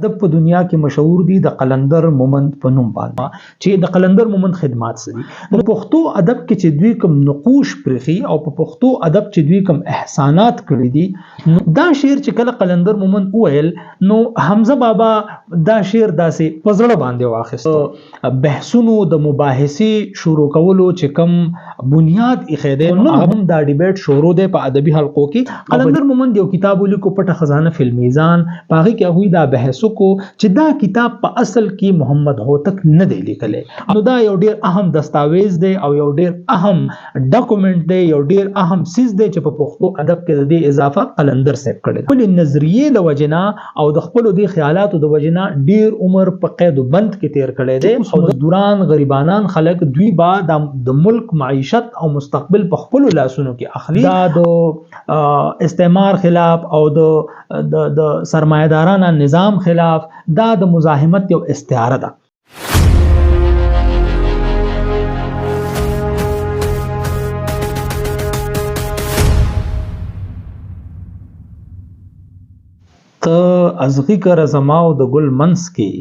د په دنیا کې مشهور دي د قلندر مومند په نوم باندې چې د قلندر مومند خدمات سدي نو پښتو ادب کې چې دوی کوم نقوش پرخي او په پښتو ادب چې دوی کوم احسانات کړی دي نو دا شعر چې کله قلندر مومند وویل نو حمزه بابا دا شعر داسې پزړه باندې واخیست بحثونو د مباحثې شروع کولو چې کوم بنیاد ایښی نو هم دا ډیبیټ شروع دی په ادبي حلقو کې قلندر مومند یو کتاب ولیکو پټه خزانه فی المیزان په هغه کې هغوی دا بحث کو چې دا کتاب په اصل کې محمد هوتک نه دی لیکلی نو دا یو ډیر اهم دستاویز دی او یو ډیر اهم ډاکومنٹ دی یو ډیر اهم سیز دی چې په پښتو ادب کې د دې اضافه قلندر صاحب کړی خپل نظریې د وجنا او د خپل د خیالاتو د وجنا ډیر عمر په قید و بند کې تیر کړی دی او مزدوران غریبانان خلک دوی بعد د ملک معیشت او مستقبل په خپل لاسونو کې اخلي دا د استعمار خلاف او د سرمایدارانه نظام خلاف دا د مزاحمت یو استعاره ده ته ازغی کر زماو د ګل منس کې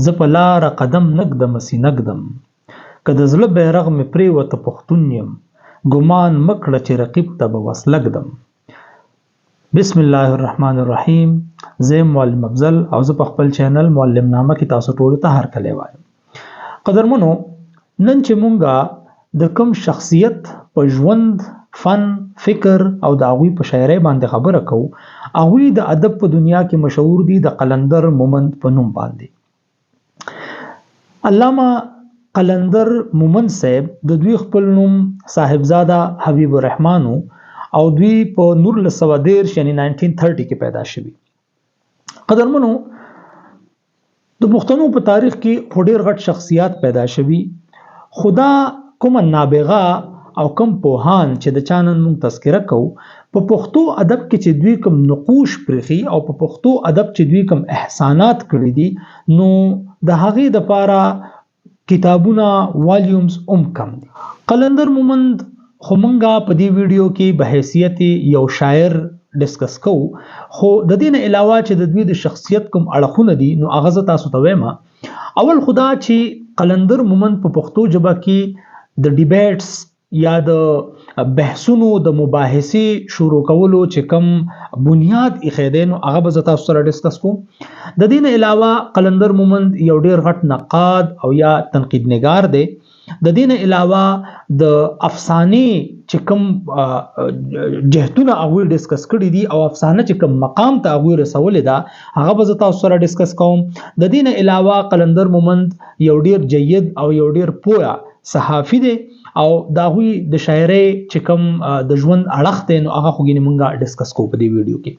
ز په لار قدم نقدم سینقدم که د زړه بیرغ مې پرېوته پښتون یم ګمان مکړه چې رقیب ته به وسلګدم بسم الله الرحمن الرحیم زه معلم افضل او زه په خپل چینل معلم نامه کې تاسو ټول ته هرکلی وایم قدرمنو نن چې مونږه د کوم شخصیت په ژوند فن فکر او د هغوی په شاعرۍ باندې خبره کوو هغوی د ادب په دنیا کې مشهور دي د قلندر مومند په نوم باندې علامه قلندر مومند صاحب د دوی خپل نوم صاحبزاده حبیب الرحمن او دوی په 1913 یعنی 1930 کې پیدا شوي قدرمنو د پښتنو په تاریخ کې ډېر غټ شخصیات پیدا شوي خدا کوم نابغه او کوم پوهان چې د چانن مون تذکره کو په پښتو ادب کې چې دوی کوم نقوش پرخي او په پښتو ادب چې دوی کوم احسانات کړی دي نو د هغې دپاره کتابونه والیومز کم دي قلندر مومند خو مونږه په دې ویډیو کې به حیثیت یو شاعر ډسکس کوو خو د دې نه علاوه چې د دوی د شخصیت کوم اړخونه دي نو هغه زه تاسو ته وایم اول خدا چې قلندر مومند په پښتو ژبه کې د ډیبیټس یا د بحثونو د مباحثې شروع کولو چې کوم بنیاد ایښی دی نو هغه به زه تاسو سره ډسکس کوم د دې نه علاوه قلندر مومند یو ډیر غټ نقاد او یا تنقید نگار دی د دې نه علاوه د افسانې چې کوم جهتونه هغوی ډسکس کړي دي او افسانه چې کوم مقام ته هغوی رسولې ده هغه به زه تاسو سره ډسکس کوم د دې نه علاوه قلندر مومند یو ډیر جید او یو ډیر پوه صحافي دی او د هغوی د شاعرۍ چې کوم د ژوند اړخ دی نو هغه خو ګینې مونږه ډسکس کوو په دې ویډیو کې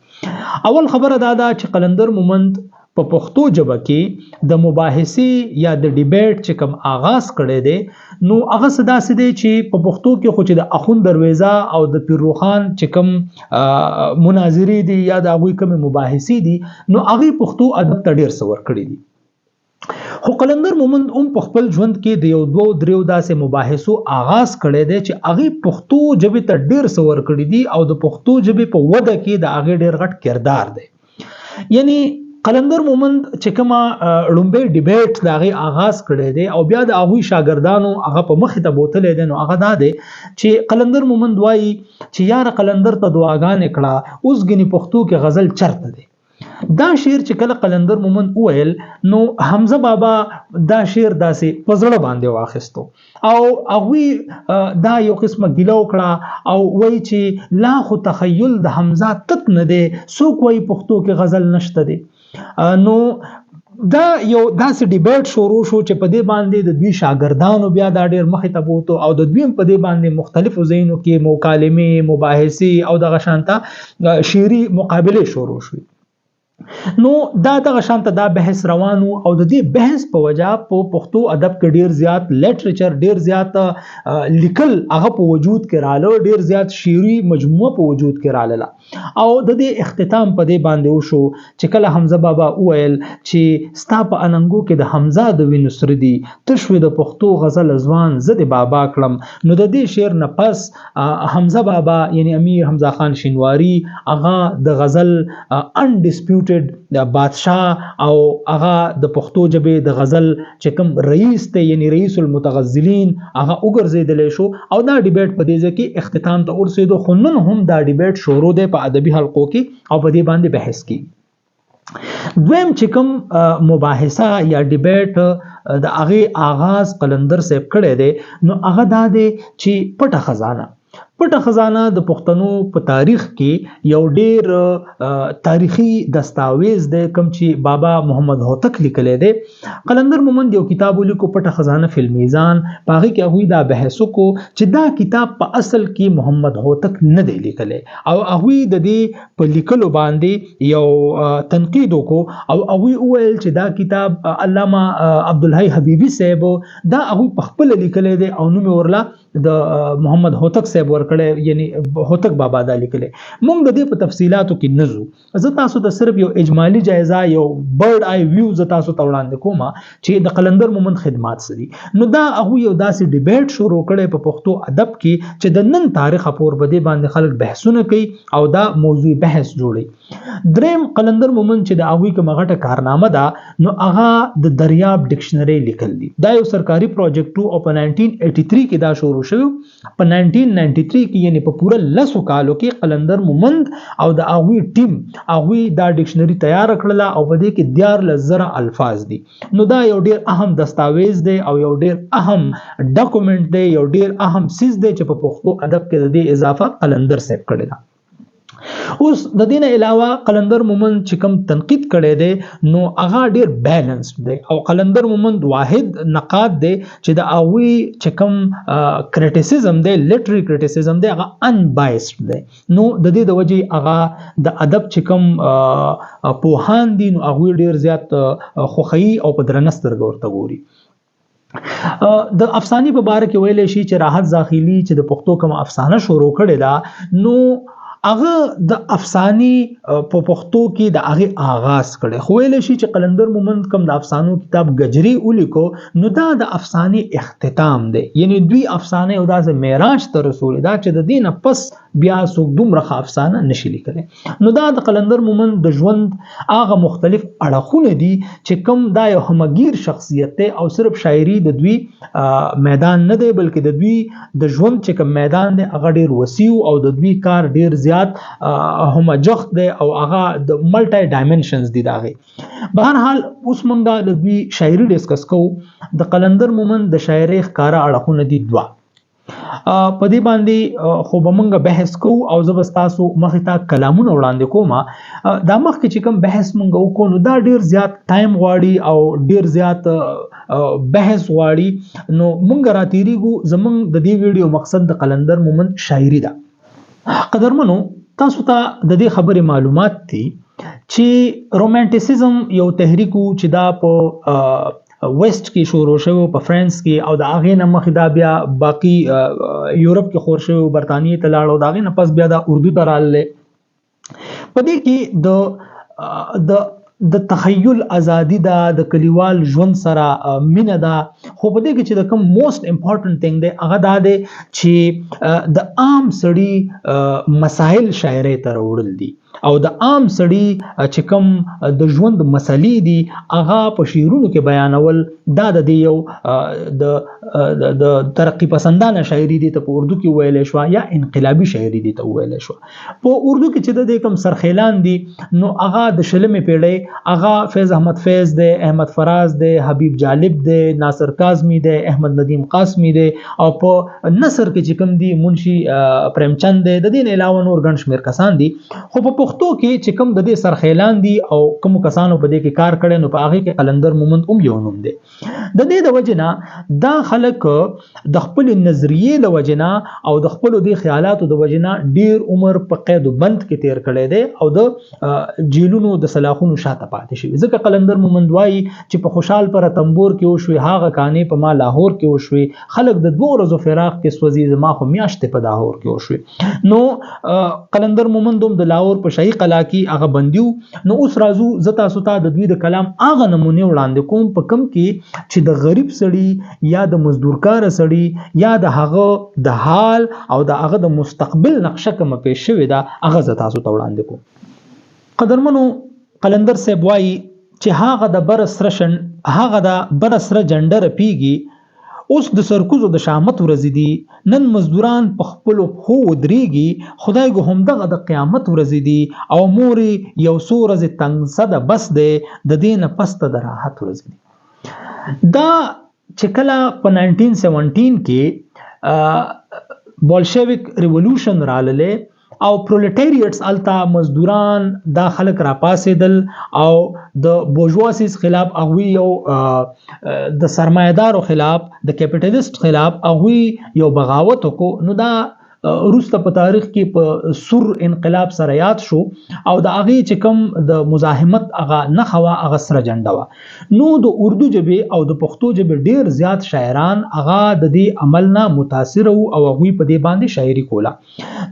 اول خبره دا ده چې قلندر مومند په پښتو ژبه کې د مباحثې یا د ډیبیټ چې کوم آغاز کړی دی نو هغه څه داسې دی چې په پښتو کې خو چې د اخوند درویزه او د پیر روخان چې کوم مناظرې دي یا د هغوی کومې مباحثې دي نو هغې پښتو ادب ته ډېر څه ورکړي دي خو قلندر مومند په خپل ژوند کې د یو دوو دریو داسې مباحثو آغاز کړی دی چې هغې پښتو ژبې ته ډېر څه ورکړي دي او د پښتو ژبې په وده کې د هغې ډېر غټ کردار دی یعنی قلندر مومند چې کومه لومبۍ ډیبیټ د هغې آغاز کړی دی او بیا د هغوی شاګردانو هغه په مخې ته بوتلی دی نو هغه دا دی چې قلندر مومند وایي چې یاره قلندر ته دعاګانې کړه اوس ګنې پښتو کې غزل چرته دی دا شعر چې کله قلندر مومند وویل نو حمزه بابا دا شعر داسې په زړه باندې واخیستو او هغوی دا یو قسمه ګیله وکړه او وایي چې لا خو تخیل د حمزه تت نه دی څوک وایي پښتو کې غزل نشته دی نو دا یو داسې ډیبیټ شروع شو چې په دې باندې د دوی شاګردانو بیا دا ډېر مخې ته بوتو او د دوی په دې باندې مختلفو ځایونو کې مکالمې مباحثې او دغه شانته شعري مقابلې شروع شوې نو دغه شانته دا بحث روانو او د دې بحث په وجه په پښتو ادب کې ډیر زیات لیټریچر ډیر زیات لیکل هغه په وجود کې رااله ډیر زیات شعري مجموعه په وجود کې رااله او د دې اختتام په دې باندې وشو چې کله حمزه بابا وویل چې ستا په اننګو کې د حمزه د وینو سره دي تشوي د پښتو غزل ځوان زه د بابا کړم نو د دې شعر نه پس حمزه بابا یعنی امیر حمزه خان شینواری هغه د غزل انډسپیوټډ ریسپیکټډ بادشاه او هغه د پښتو ژبې د غزل چې کوم رئیس ته یعنی رئیس المتغزلین هغه وګرځیدل شو او دا ډیبیټ په دې ځکه اختتام ته ورسېدو خو نن هم دا ډیبیټ شروع دی په ادبي حلقو کې او په دې باندې بحث کی دویم چې کوم مباحثه یا ډیبیټ د هغه آغاز قلندر صاحب کړی دی نو هغه دا دی چې پټه خزانه د پښتنو په تاریخ کې یو ډیر تاریخي دستاویز دی کوم چې بابا محمد هوتک لیکلی دی قلندر مومند یو کتاب ولیکو پټه خزانه فی المیزان په هغې کې هغوی دا بحث وکړو چې دا کتاب په اصل کې محمد هوتک نه دی لیکلی او هغوی د دې په لیکلو باندې یو تنقید وکړو او هغوی وویل چې دا کتاب علامه عبدالحی حبیبي صاحب دا هغوی په خپله لیکلی دی او نوم یې ورله د محمد هوتک صاحب ورکړی یعنی هوتک بابا دا لیکلی موږ د دې په تفصیلاتو کې نه ځو زه تاسو ته صرف یو اجمالی جایزه یو برډ آی ویو زه تاسو ته وړاندې کوم چې د قلندر مومند خدمات څه دي نو دا هغوی یو داسې ډیبیټ شروع کړی په پښتو ادب کې چې د نن تاریخ پور په دې باندې خلک بحثونه کوي او دا موضوع بحث جوړي دریم قلندر مومند چې د هغوی کومه غټه کارنامه ده نو هغه د دریاب ډکشنري لیکل دي دا یو سرکاري پروجیکټ او په 1983 کې دا شروع شوی په 1993 کې یعنی په پوره 10 کالو کې قلندر مومند او د هغوی ټیم هغوی دا ډکشنري تیار کړله او په دې کې 14,000 الفاظ دي نو دا یو ډیر اهم دستاویز دی او یو ډیر اهم ډاکومنٹ دی یو ډیر اهم سیز دی چې په پښتو ادب کې د دې اضافه قلندر صاحب کړی ده اوس د دې نه علاوه قلندر مومند چې کوم تنقید کړی دی نو هغه ډیر بیلنسډ دی او قلندر مومند واحد نقاد دی چې د هغوی چې کوم کریټیسزم دی لیټري کریټیسزم دی هغه انبایسډ دی نو د دې د وجې هغه د ادب چې کوم پوهان دي نو هغوی ډیر زیات خوښوي او په درنه سترګه ورته ګوري د افسانې په باره کې ویلی شي چې راحت زاخیلي چې د پښتو کوم افسانه شروع کړې ده نو هغه د افسانې په پښتو کې د هغې آغاز کړی خو ویلی شي چې قلندر مومند کوم د افسانو کتاب گجري ولیکو نو دا د افسانې اختتام دی یعنی دوی افسانې او داسې معراج ته رسولي دا چې د دې نه پس بیا څوک دومره افسانه نشي لیکلی نو دا د قلندر مومند د ژوند هغه مختلف اړخونه دي چې کوم دا یو همګیر شخصیت دی او صرف شاعري د دوی میدان نه دی بلکې د دوی د ژوند چې کوم میدان دی هغه ډیر وسیع او د دوی کار ډیر زیات همجخت دی او هغه د ملټي ډایمنشنز دي داغه بهر حال اوس مونږ د دوی شاعري ډیسکس کوو د قلندر مومند د شاعري ښکارا اړخونه دي دوه په دې باندې خو به مونږ بحث کوو او زه به ستاسو مخې ته کلامونه وړاندې کوم دا مخکې چې کوم بحث مونږ وکړو نو دا ډیر زیات ټایم غواړي او ډیر زیات بحث غواړي نو مونږ راتېریږو زمونږ د دې ویډیو مقصد د قلندر مومند شاعري ده قدرمنو تاسو ته د دې خبرې معلومات دي چې رومانټیسزم یو تحریک چې دا په ویسٹ کې شروع شوی په فرانس کې او د هغې نه مخکې دا بیا باقي یورپ کې خور شوی برطانیې ته لاړ او د هغې نه پس بیا دا اردو ته راغلی په دې کې د تخیل ازادي ده د کلیوال ژوند سره مینه ده خو په دې کې چې د کوم موست امپورټنټ ثینګ دی هغه دا دی چې د عام سړي مسائل شاعرۍ ته راوړل دي او د عام سړي چې کوم د ژوند مسلې دي هغه په شعرونو کې بیانول دا د یو د ترقی پسندانه شاعري دي ته په اردو کې ویلی شوه یا انقلابي شاعري دي ته ویلی شوه په اردو کې چې د کوم سرخیلان دي نو هغه د شلمې پیړۍ هغه فیض احمد فیض دی احمد فراز دی حبیب جالب دی ناصر کاظمی دی احمد ندیم قاسمی دی او په نثر کې چې کوم دی منشي پریمچند دی د دې نه علاوه نور ګڼ شمېر کسان دي خو په پښتو کې چې کوم د دې سرخیلان دي او کوم کسانو په دې کې کار کړي نو په هغه کې قلندر مومند هم یو نوم دی د دې د وجنه دا خلک د خپل نظریې د وجنه او د خپل د خیالاتو د وجنه ډیر عمر په قید بند کې تیر کړي دي او د جیلونو د سلاخونو شاته پاتې شي ځکه قلندر مومند وایي چې په خوشحال پر تنبور کې وشوي هغه کانې په ما لاهور کې وشوي خلک د 2 ورځو فراق کې سوځي زما خو میاشتې په لاهور کې وشوي نو قلندر مومند هم د لاهور په شاهي قلعه کې هغه بندیو نو اوس راځو زه تاسو ته د دوی د کلام هغه نمونې وړاندې کوم په کوم کې چې د غریب سړي یا د مزدورکار سړي یا د هغه د حال او د هغه د مستقبل نقشه کومه پیښ شوې ده هغه زه تاسو ته وړاندې کوم قدرمنو قلندر صاحب وایي چې هغه د بر سره جنډه رپیږي، اوس د سرکوزو د شامت ورځې دي، نن مزدوران په خپلو پښو ودرېږي، خدای ګو همدغه د قیامت ورځې دي، او مورې یو څو ورځې تنګ ده بس دی، د دې نه پس ته د راحت ورځې دي. دا چې کله په 1917 کې بولشویک ریولوشن راغله او پرولټریټس التا مزدوران دا خلک را پاسېدل او د بورژواسیز خلاف هغوی یو د سرمایدارو خلاف د کیپیټالیست خلاف هغوی یو بغاوت وکړو. نو دا وروسته په تاریخ کې په سور انقلاب سره یاد شو او د هغې چې کوم د مزاحمت هغه نښه وه هغه سره جنډه وه. نو د اردو ژبې او د پښتو ژبې ډېر زیات شاعران هغه د دې عمل نه متاثره وو او هغوی په دې باندې شاعري کوله.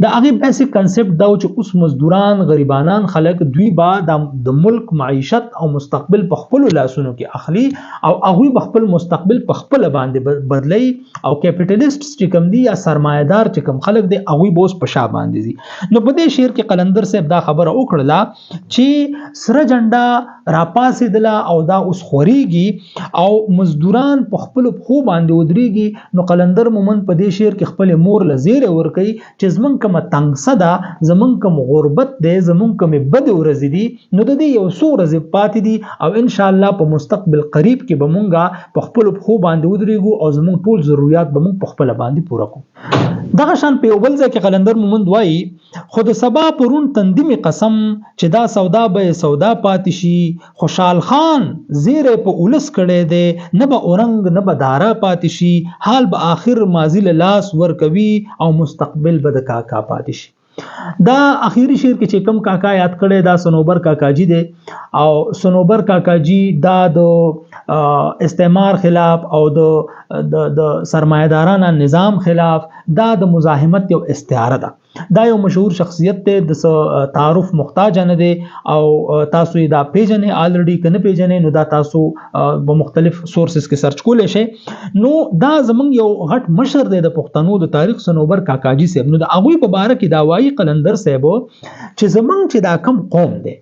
د هغې بیسیک کنسپټ دا و چې اوس مزدوران غریبانان خلک دوی به د ملک معیشت او مستقبل په خپلو لاسونو کې اخلي او هغوی به خپل مستقبل په خپله باندې بدلی او کیپیټالیسټ چې کوم دي یا سرمایه‌دار چې کوم خلک دی هغوی به اوس په شا باندې دي. نو په دې شعر کې قلندر صاحب دا خبره وکړله چې سره جنډه راپاسېدله او دا اوس خورېږي او مزدوران په خپلو پښو باندې ودرېږي. نو قلندر مومند په دې شعر کې خپلې مور له زیری ورکوي چې زمونږ کومه تنګسه ده، زمونږ کوم غربت دی، زمونږ کومې بدې ورځې دي، نو د دې یو څو ورځې پاتې دي او انشاءالله په مستقبل قریب کې به مونږ په خپلو پښو باندې ودرېږو او زمونږ ټول ضرورت به مونږ په خپله باندې پوره کړو. دغه شان په یو بل ځای کې قلندر مومند وایي خو د سبا پرون تندي مې قسم چې دا سودا به سودا پاتې شي، خوشحال خان زیری په اولس کړی دی، نه به اورنګ نه به دارا پاتې شي، حال به آخر ماضي له لاس ورکوي او مستقبل به د کاکا پاتې شي. دا اخیری شعر کې چې کوم کاکا یاد کړی دا سنوبر کاکاجی دی او سنوبر کاکاجی دا د استعمار خلاف او د سرمایه‌دارانه نظام خلاف دا د مزاحمت یو استعاره ده. دا یو مشهور شخصیت دی، د تعارف محتاج نه دی او تاسو یې دا پیژنې الریډي کنه پیژنې نو دا تاسو په مختلف سورسز کې سرچ کولی شئ. نو دا زمونږ یو غټ مشر دی د پښتنو د تاریخ سنوبر کاکاجی صاحب. نو د هغوی په باره کې دا وایي قلندر صاحب چې زمونږ چې دا کم قوم دی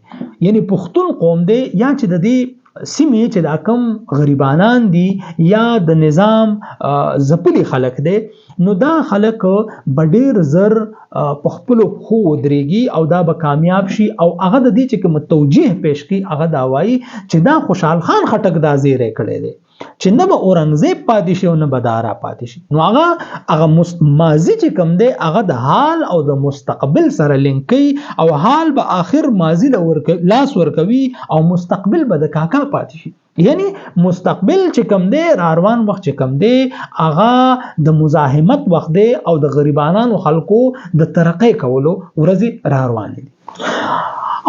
یعنی پښتون قوم دی یا چې د دې سیمې چې دا کم غریبانان دي یا د نظام ځپلي خلک دی، نو دا خلک به ډېر زر په خپلو پښو ودرېږي او دا به کامیاب شي او هغه د دې چې کوم توجیه پیش کړي هغه دا وایي چې دا خوشحال خان خټک دا زیری کړی دی چې نه به اورنګزیب پاتې شي او نه به دارا پاتې شي. نو هغه ماضي چې کوم دی هغه د حال او د مستقبل سره لینک کوي او حال به آخر ماضي لاس ورکوي او مستقبل به د کاکا پاتې شي. یعنی مستقبل چې کوم دی راروان وخت چې کوم دی هغه د مزاحمت وخت دی او د غریبانو خلکو د ترقۍ کولو ورځې راروان دي.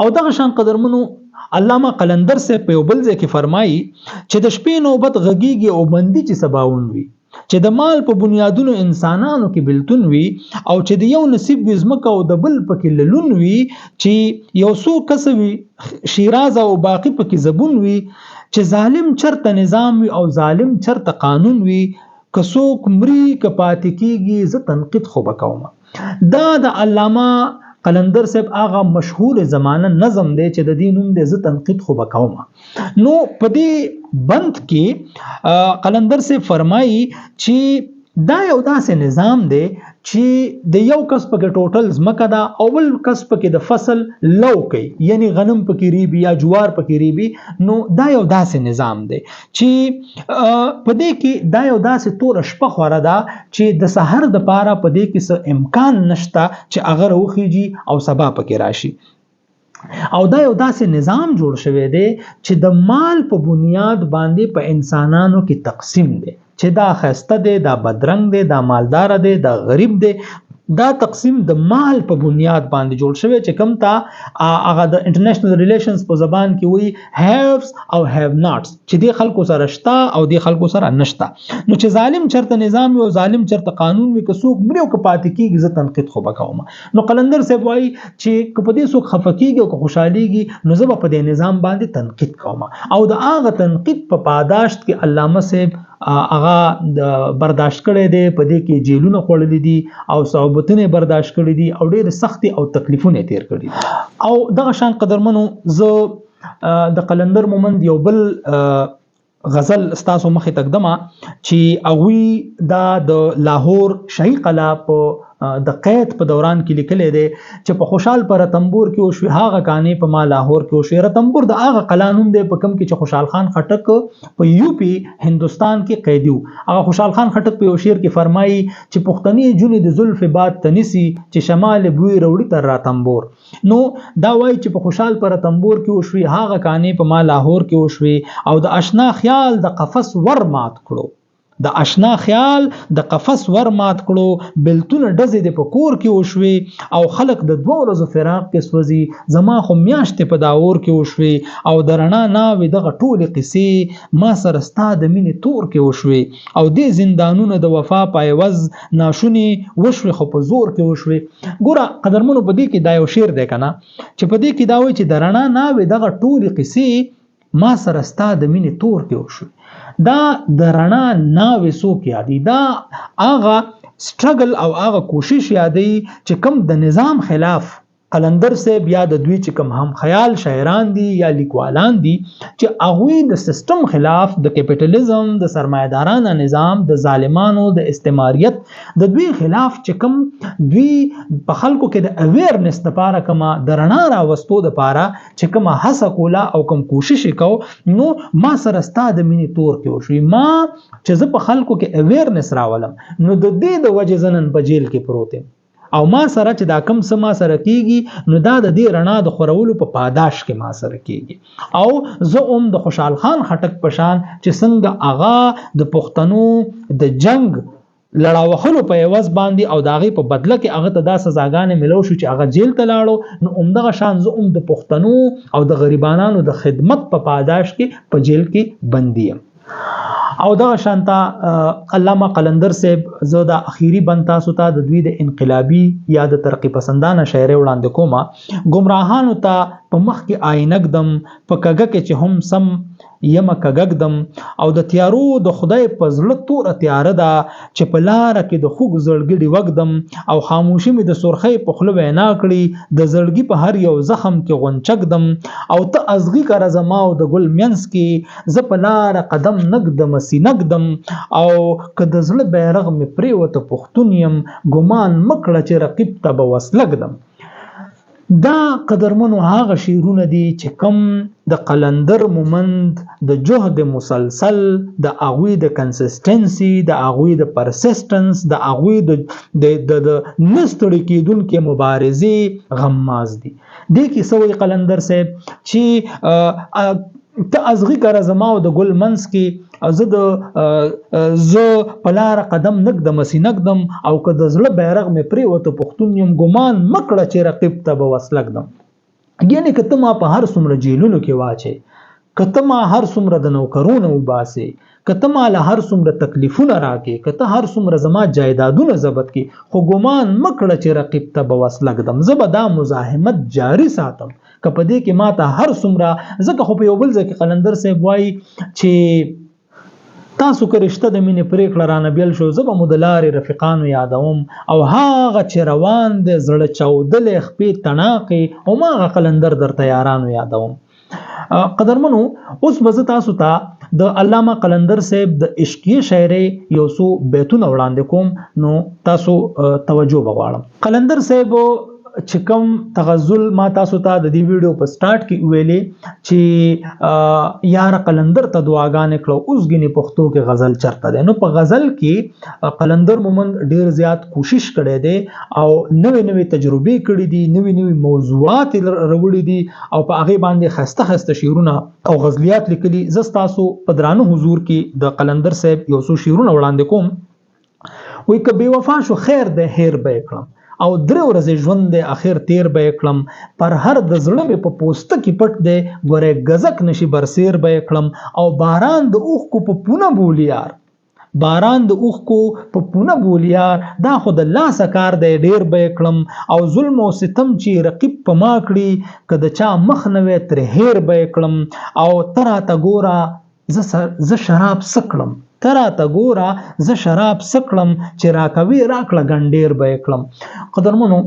او دغه شان قدرمنو علامه قلندر سے په یو بل ځای کې فرمایي چې د شپې نوبت غږیږي او بندي چې سباون وي، چې د مال په بنیادونو انسانانو کې بلتون وي او چې د یو نصیب وي ځمکه او د بل پکې للون وي، چې یو څو کس وي شیراز او باقي پکې زبون وي، چې ظالم چرته نظام وي او ظالم چرته قانون وي، که څوک مري که پاتې کېږي زه تنقید خو به کوم. دا د علامه قلندر صاحب هغه مشهور زمانه نظم دی چې د دې نوم دی زه تنقید خو به کوم. نو په دې بند کې قلندر صاحب فرمایي چې دا یو داسې نظام دی چې د یو کس پکې ټوټل ځمکه ده او بل کس پکې د فصل لو کوي، یعنی غنم پکې ریبي یا جوار پکې ریبي. نو دا یو داسې نظام دی چې په دې کې دا یو داسې تور شپه خوره ده چې د سحر د پاره په دې کې څه امکان نشته چې هغه راوخیږي او سبا پکې راشي. او دا یو داسې نظام جوړ شوی دی چې د مال په بنیاد باندې په انسانانو کې تقسیم دی، چې دا خسته دی، دا بدرنګ دی، دا مالدار دی، دا غریب دی. دا تقسیم د مال په بنیاد باندې جوړ شوی چې کوم ته هغه د انټرنیشنل ریلیشنز په زبان کې وایي هیوز او هیو ناټس، چې دی خلکو سره شته او دی خلکو سره نشته. نو چې ظالم چرته نظام وي او ظالم چرته قانون وي، که څوک مري او که پاتې کېږي زه تنقید خو به کوم. نو قلندر صاحب وایي چې که په دې څوک خفه کېږي او که خوشحالېږي نو زه به په دې نظام باندې تنقید کوم. او د هغه تنقید په پاداشت کې علامه صاحب هغه د برداشت کړی دی، په دې کې جیلونه خوړلي دي او صعوبتونه برداشت کړي دي او ډېر سختي او تکلیفونه تیر کړي. او دغه شان قدرمنو زه د قلندر مومند یو بل غزل ستاسو مخې تقدمه چې هغوی دا د لاهور شاهي قلعه په د قید په دوران کې لیکلې دی چې په خوشحال پر رتنبور کې وشوي هغه کانې په ما لاهور کې وشوي. رتنبور د هغه قلانون دی په کم کې چې خوشحال خان خټک په یو پی هندستان کې قیدی و. هغه خوشحال خان خټک په یو شعر کې فرمایي چې پښتني جونې د زلف باد تنسی چې شمال بوی وروړي تر رتنبور. نو دا وایي چې په خوشحال پر رتنبور کې وشوي هغه کانې په ما لاهور کې وشوي او د آشنا خیال د قفس ور مات کړو. د آشنا خیال د قفس ور مات کړو بلتون ډزې د پکور کې وشوي او خلق د دوه ورځو فراق کې سوځي زما خو میاشتې په داور کې وشوي او د رڼا ناوې دغه ټولې قصې ما سره ستا د مینې تور کې وشوي او دې زندانونه د وفا په عوض ناشونې وشوي خو په زور کې وشوي. ګوره قدرمنو په دې کې دا یو شعر دی کنه چې په دې کې دا وایي چې د رڼا ناوې دغه ټولې قصې ما سره ستا د مینې تور کې وشوي. دا د رڼا ناوې څوک یادي؟ دا هغه سټرګل او هغه کوشش یادي چې کوم د نظام خلاف قلندر صاحب یا د دوی چې کوم هم خیال شاعران دي یا لیکوالان دي چې هغوی د سیستم خلاف د کیپیټالیزم د سرمایه‌دارانه نظام د ظالمانو د استعماریت د دوی خلاف چې کوم دوی په خلکو کې د اویرنس لپاره کما د رڼا راوستو لپاره چې کوم هڅه کوله او کوم کوشش وکاو نو ما سره ستا د مینې تور کې وشوي. ما چې زه په خلکو کې اویرنس راولم نو د دې د وجې زنن په جیل کې پروت یم او ما سره چې دا کم څه ما سره کیږي نو دا د دې رڼا د خورولو په پاداش کې ما سره کیږي. او زه د خوشحال خان خټک پشان چې څنګه هغه د پښتنو د جنگ لړاوخلو په عوض باندې او داغه په بدله کې هغه ته دا سزاګانې ملو شو چې هغه جیل ته لاړو نو عمدغه شان زه د پښتنو او د غریبانو د خدمت په پاداش کې په جیل کې بندي یم. او دا شانتا علامه قلندر صاحب زه د اخیری بند تاسو ته د دوی د انقلابی یا د ترقی پسندانه شاعري وړاندې کومه. ګمراهانو ته په مخ کې آینګدم په کګه کې چې هم سم یم کګګدم او د تیارو د خدای په زړه تور تیار ده چې په لار کې د خوګ زړګړي وګدم او خاموشي مې د سرخی په خله وینا کړي د زړګي په هر یو زخم کې غونچګدم او ته ازغي کر زما او د ګل مینس کې ز په لار قدم نګدم سینګدم او که د زړه بیرغ مې پریوته پښتون یم ګمان مکړه چې رقیب ته به وسلګدم. دا قدرمنو هغه شعرونه دي چې کم د قلندر مومند د جهد مسلسل د اغوی د کنسستنسی د اغوی د پرسیسټنس د اغوی د نستړي کېدونکې مبارزې غماز دي. دې کې سوی قلندر صاحب چې ته ازغي کر زما او د ګل منس کې زه په لار قدم نګدم سینګدم او که د زړه بیرغ مې پریوته پښتون یم ګمان مکړه چې رقیب ته به وسلګدم. یعنی که ته ما په هر څومره جیلونو کې واچې که ته ما هر څومره د نوکرونو وباسې که ته ما له هر څومره تکلیفونه راکې که ته هر څومره زما جایدادونه ضبط کې خو ګمان مکړه چې رقیب ته به وسلګدم. زه به دا مزاحمت جاری ساتم که په دې کې ما ته هر څومره ځکه خو په یو بل ځای کې قلندر صاحب وایي چې تاسو که رشته د مینې پرېکړه رانه بیل شو زه به مو د لارې رفیقانو یادوم او هغه چې روان د زړه چاودلې خپې تڼاقې او ما هغه قلندر درته یارانو یادوم. قدرمنو اوس به زه تاسو ته د علامه قلندر صاحب د عشقیه شاعري یو څو بیتونه وړاندې کوم نو تاسو توجه وغواړم. قلندر صاحب چې کوم تغزل ما تاسو ته د دې ویډیو په سٹارټ کې ویلې چې یار قلندر ته دعاګانې کړو اوس غني پښتو کې غزل چرته ده. نو په غزل کې قلندر مومند ډیر زیات کوشش کړی دی او نوې نوې تجربې کړې دي نوې نوې موضوعات وروړي دي او په هغه باندې خسته خسته شعرونه او غزلیات لیکلي. زه تاسو په درانه حضور کې د قلندر صاحب یو څو شعرونه وړاندې کوم. وای که بے وفا شو خیر ده هیر به کړم او درې ورځې ژوند دی اخر تیر به کړم پر هر د زړه مې په پوسته کې پټ دی ګورې غزک نشي برسیر به کړم او باران د اوخ کو په پونه بولیار باران د اوخ کو په پونه بولیار دا خو د لاس کار دی ډیر به کړم او ظلم او ستم چې رقیب په ما کړي کده چا مخ نه وې تر هیر به کړم او ترا تا ګورا ز شراب سکړم ترا ته ګورا ز شراب سکړم چې راکوي راکړه ګنډیر به کړم. قدرمنو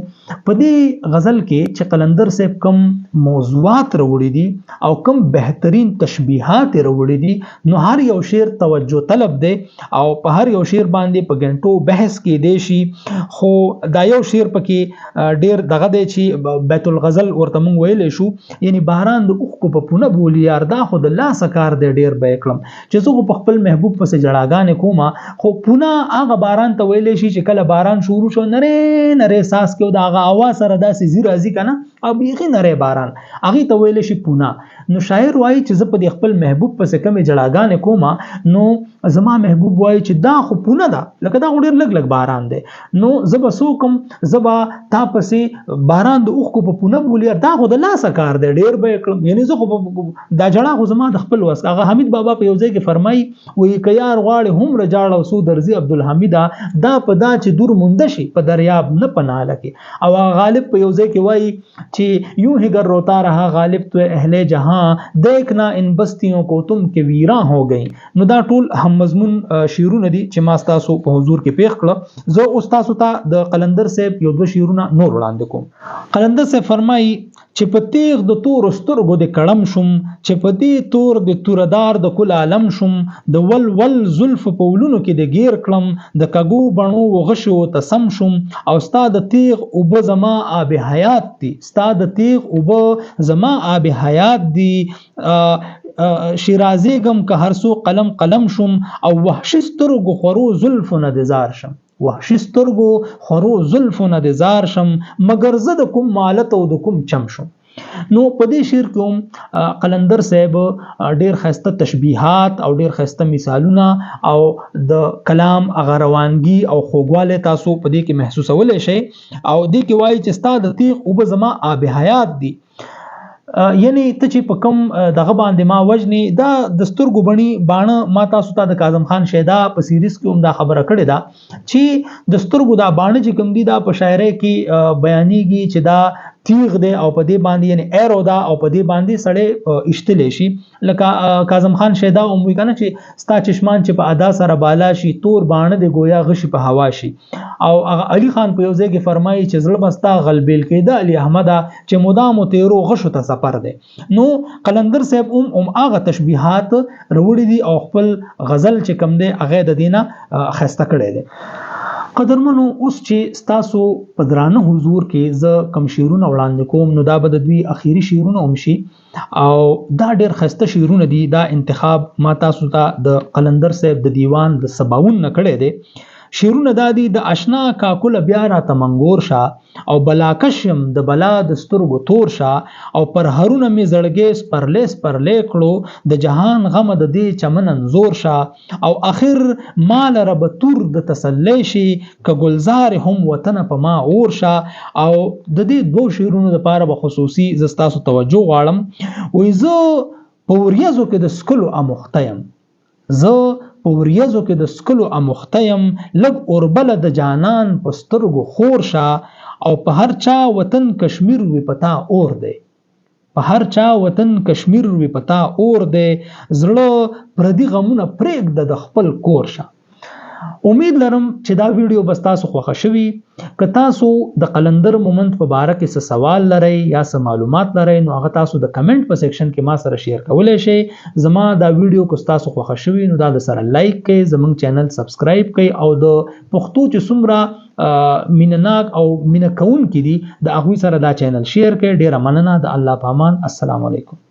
په دې غزل کې چې قلندر صاحب کم موضوعات راوړي دي او کم بهترین تشبیهات راوړي دي نو هر یو شعر توجه طلب دی او په هر یو شعر باندې په غنټو بحث کې دی شي. خو دا یو شعر پکې ډیر دغه دی چې بیت الغزل ورته مونږ ویلې شو، یعنی باران د اوښکو په پونه بولي یار دا خو د لاسه کار دی ډیر به کړم چې زه په خپل محبوب پسې جړاګانې کومه. خو پونه هغه باران ته ویلې شي چې کله باران شروع شو نری نری ساس کې د هغه اواز سره داسې زی راځي کنه او بیخي نری باران هغه ته ویلې شي پونه. نو شاعر وایي چې زه په خپل محبوب پسې کمې جړاګانې کومه نو زما محبوب وایي چې دا خو پونه ده لکه دا ډیر لګ لګ باران دی نو زه به سوکم زه به تا پسې باران د اوښکو په پونه بولي دا خو د لاسه کار دی ډیر به کړم. یعنی زه خو دا جړه خو زما د خپل وس. هغه حمید بابا په یو ځای کې فرمایي وایي که یار غواړي هم رجاړه سو درځي عبدالحمیده دا په دا چې دور مونده شي په دریاب نه پناه لکه. او غالب په یو ځای کې وایي چې یوں ہی گر روتا رہا غالب تو اہل جہاں دیکھنا ان بستیوں کو تم کے ویران ہو گئی. نو دا ټول هم مضمون شعرونه دي چې ما تاسو په حضور کې پیښ کړل. زه اوس تاسو ته د قلندر صاحب یو دوه شعرونه نور وړاندې کوم. قلندر صاحب فرمایي چې په تیغ د تور سترګو د کړم شم چې په دې تور د توردار د کل عالم شم د ول ول زلف په ولونو کې د گیر کړم د کګو بڼو وغشو ته سم شم او ستا د تیغ اوبه زما آب حیات دي ستا د تیغ اوبه زما آب حیات دي شیرازی غم که هر سو قلم قلم شم او وحشی سترګو خورو زلفو نه د زار شم وحشی سترګو خورو زلفو نه د زار شم مگر زه د کوم مالت او د کوم چم شم. نو په دې شعر کې قلندر صاحب ډیر خسته تشبیهات او ډیر خسته مثالونه او د کلام هغه روانګي او خوږواله تاسو په دې کې محسوسولای شئ. او دې کې وایي چې ستا د تیغ اوبه زما آب حیات دي یعنی ته چې په کوم دغه باندې ما وجنی دا د سترګو بڼي باڼه ما تاسو ته د کاظم خان شیدا په سیریز کې هم دا خبره کړې ده چې د سترګو دا باڼه چې کوم دي دا په شاعرۍ کې بیانېږي چې دا تیغ دی او په دې باندې یعنی ایرو دا او په دې باندې سړی اشتلی شي. لکه کاظم خان شیدا هم وی کنه چې ستا چشمان چې په ادا سره بالا شي تور باڼه دی گویا غشي په هوا شي. او علي خان په یو ځای کې فرمایي چې زړه مستا غلبیل کېده علي احمد چې مدام تیرو غشو ته سفر دی. نو قلندر صاحب هم هغه تشبیهات وروړي دي او خپل غزل چې کم دی هغه د دینه خسته کړی دی. قدرمنو اوس چې ستاسو په درانه حضور کې ز کم شعرونه وړاندې کوم نو دا به د دوی اخیری شعرونه هم شي او دا ډېر خسته شعرونه دي. دا انتخاب ما تاسو ته د قلندر صاحب د دیوان د 57 نه کړی دی. شعرونه دا دي د آشنا کاکل بیا را تمنګور شه او بلاکشم د بلا د سترګو تور شه او پر هرونه می زړګې سپرلیس پرلې کړو د جهان غم د دې چمن انزور شه او اخر مال رب تور د تسلی شي ک گلزار هم وطن په ما اور شه. او د دې دوه شعرونو لپاره به خصوصي زستاسو توجه غواړم. وې زه په وریځو کې د سکلو امختیم زه په وریځو کې د سکلو امختیم لګ اوربل د جانان په سترګو خور شه او په هر چا وطن کشمیر وی پتا اور دی په هر چا وطن کشمیر وی پتا اور دی زړه پردي غمونه پرېږده د خپل کور شه. امید لرم چې دا ویډیو بس تاسو خوښه شوي. که تاسو د قلندر مومند په باره کې څه سوال لرئ یا څه معلومات لرئ نو هغه تاسو د کمنټ په سیکشن کې ما سره شیر کولی شئ. زما دا ویډیو که تاسو خوښه شوي نو دا د سره لایک کړئ زموږ چینل سبسکرایب کړئ او د پښتو چې څومره مینناک او مینه کوونکي دي د هغوی سره دا چینل شیر کړئ. ډیره مننه. د الله په امان. السلام علیکم.